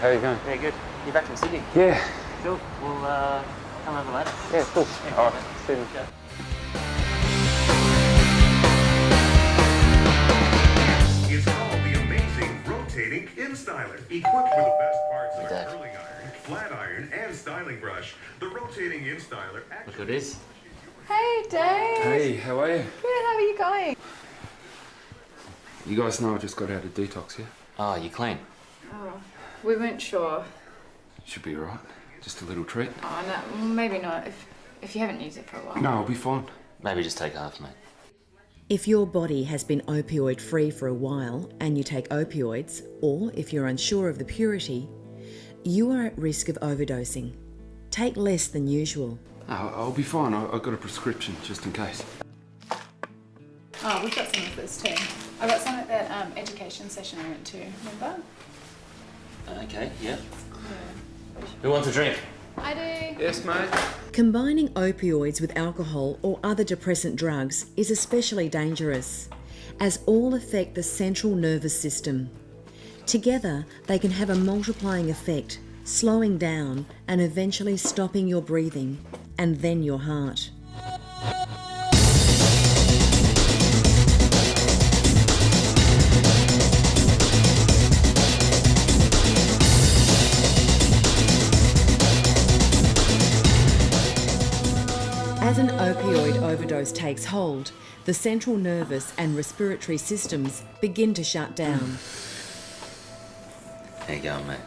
How are you going? Yeah, good. You're back from Sydney? Yeah. Cool. We'll come over later. Yeah, cool. Yeah, All right. See you. Yeah. It's called the amazing rotating InStyler. Equipped with the best parts of a Dad. curling iron, flat iron, and styling brush, the rotating InStyler Look actually... who it is. Hey, Dave. Hey, how are you? Good, how are you going? You guys know I just got out of detox, yeah? Oh, you clean? Oh, we weren't sure. Should be all right. Just a little treat. Oh, no, maybe not, if you haven't used it for a while. No, I'll be fine. Maybe just take half, mate. If your body has been opioid-free for a while and you take opioids, or if you're unsure of the purity, you are at risk of overdosing. Take less than usual. No, I'll be fine. I've got a prescription just in case. Oh, we've got some of this too. I got some at that education session I went to, remember? Okay, yeah. Who wants a drink? I do. Yes, mate. Combining opioids with alcohol or other depressant drugs is especially dangerous, as all affect the central nervous system. Together, they can have a multiplying effect, slowing down and eventually stopping your breathing, and then your heart. As an opioid overdose takes hold, the central nervous and respiratory systems begin to shut down. How you going, mate?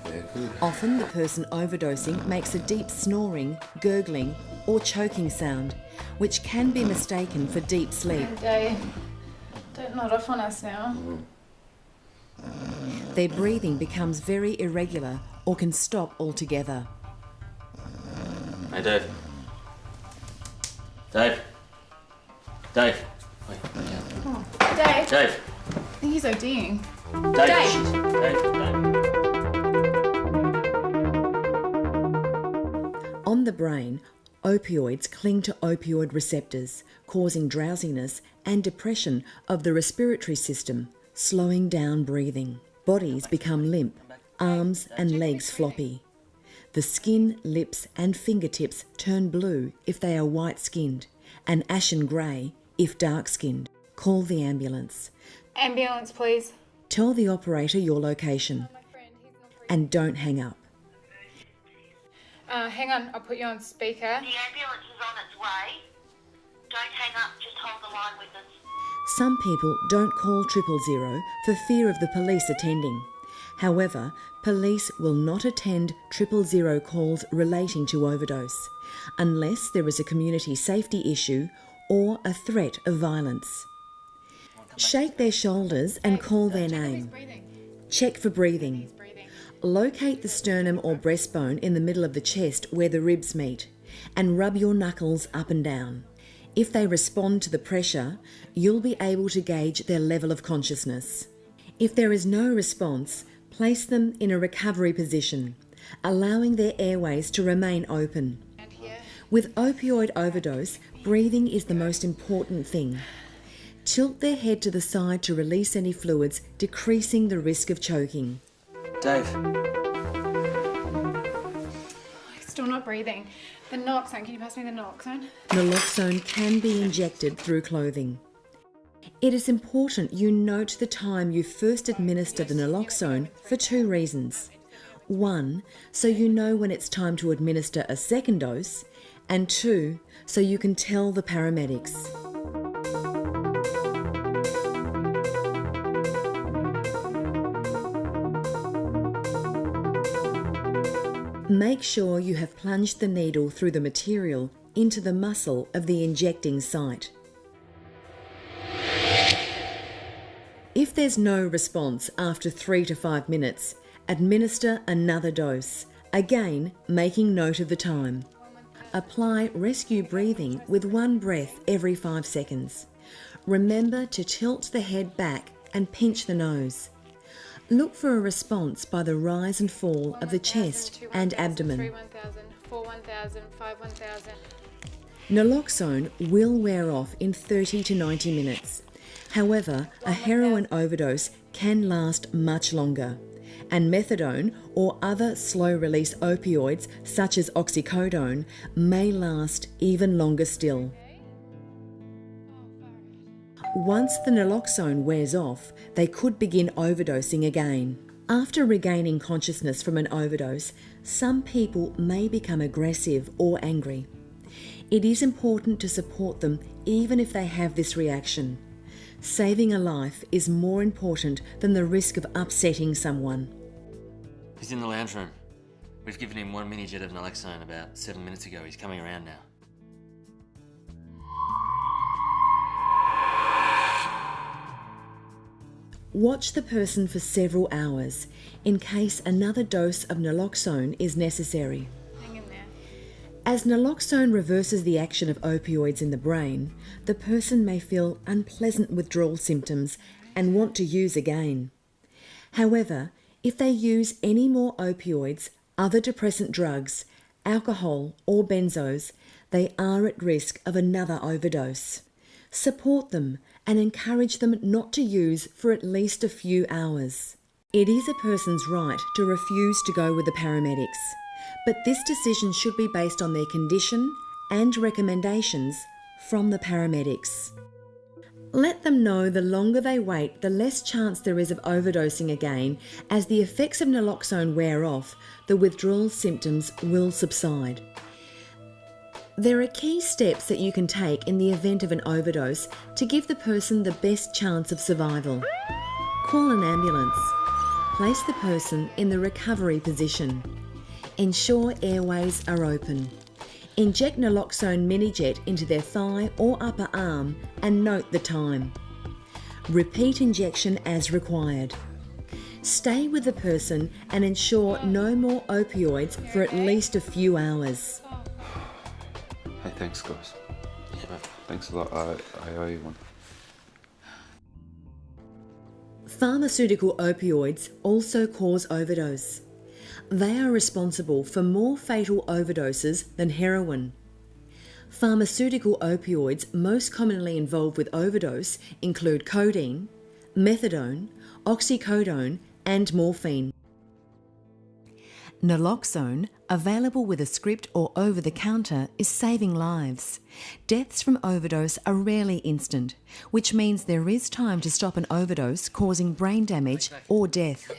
Yeah, good. Often the person overdosing makes a deep snoring, gurgling or choking sound, which can be mistaken for deep sleep. Dave, don't nod off on us now. Their breathing becomes very irregular or can stop altogether. Hey, Dave. Dave. Dave. Wait, yeah. Oh, Dave, Dave. I think he's ODing. Dave. Dave. On the brain, opioids cling to opioid receptors, causing drowsiness and depression of the respiratory system, slowing down breathing. Bodies become limp, arms and legs floppy. The skin, lips and fingertips turn blue if they are white-skinned and ashen grey if dark-skinned. Call the ambulance. Ambulance, please. Tell the operator your location and don't hang up. Hang on, I'll put you on speaker. The ambulance is on its way. Don't hang up, just hold the line with us. Some people don't call 000 for fear of the police attending. However, police will not attend 000 calls relating to overdose, unless there is a community safety issue or a threat of violence. Shake their shoulders and call their name. Check for breathing. Locate the sternum or breastbone in the middle of the chest where the ribs meet, and rub your knuckles up and down. If they respond to the pressure, you'll be able to gauge their level of consciousness. If there is no response, place them in a recovery position, allowing their airways to remain open. With opioid overdose, breathing is the most important thing. Tilt their head to the side to release any fluids, decreasing the risk of choking. Dave. Still not breathing. The Naloxone, can you pass me the Naloxone? Naloxone can be injected through clothing. It is important you note the time you first administer the naloxone for two reasons. One, so you know when it's time to administer a second dose, and two, so you can tell the paramedics. Make sure you have plunged the needle through the material into the muscle of the injecting site. If there's no response after 3 to 5 minutes, administer another dose, again making note of the time. Apply rescue breathing with 1 breath every 5 seconds. Remember to tilt the head back and pinch the nose. Look for a response by the rise and fall of the chest and abdomen. 3 1,000, 4 1,000, 5 1,000. Naloxone will wear off in 30 to 90 minutes. However, a heroin overdose can last much longer, and methadone or other slow-release opioids such as oxycodone may last even longer still. Once the naloxone wears off, they could begin overdosing again. After regaining consciousness from an overdose, some people may become aggressive or angry. It is important to support them even if they have this reaction. Saving a life is more important than the risk of upsetting someone. He's in the lounge room. We've given him 1 mini jet of naloxone about 7 minutes ago. He's coming around now. Watch the person for several hours in case another dose of naloxone is necessary. Hang in there. As naloxone reverses the action of opioids in the brain, the person may feel unpleasant withdrawal symptoms and want to use again. However, if they use any more opioids, other depressant drugs, alcohol or benzos, they are at risk of another overdose. Support them and encourage them not to use for at least a few hours. It is a person's right to refuse to go with the paramedics, but this decision should be based on their condition and recommendations from the paramedics. Let them know the longer they wait, the less chance there is of overdosing again. As the effects of naloxone wear off, the withdrawal symptoms will subside. There are key steps that you can take in the event of an overdose to give the person the best chance of survival. Call an ambulance. Place the person in the recovery position. Ensure airways are open. Inject naloxone mini-jet into their thigh or upper arm and note the time. Repeat injection as required. Stay with the person and ensure no more opioids for at least a few hours. Hey, thanks, guys. Yeah, mate. Thanks a lot. I owe you one. Pharmaceutical opioids also cause overdose. They are responsible for more fatal overdoses than heroin. Pharmaceutical opioids most commonly involved with overdose include codeine, methadone, oxycodone, and morphine. Naloxone, available with a script or over the counter, is saving lives. Deaths from overdose are rarely instant, which means there is time to stop an overdose causing brain damage or death.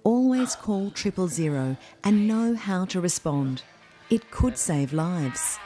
Always call 000 and know how to respond. It could save lives.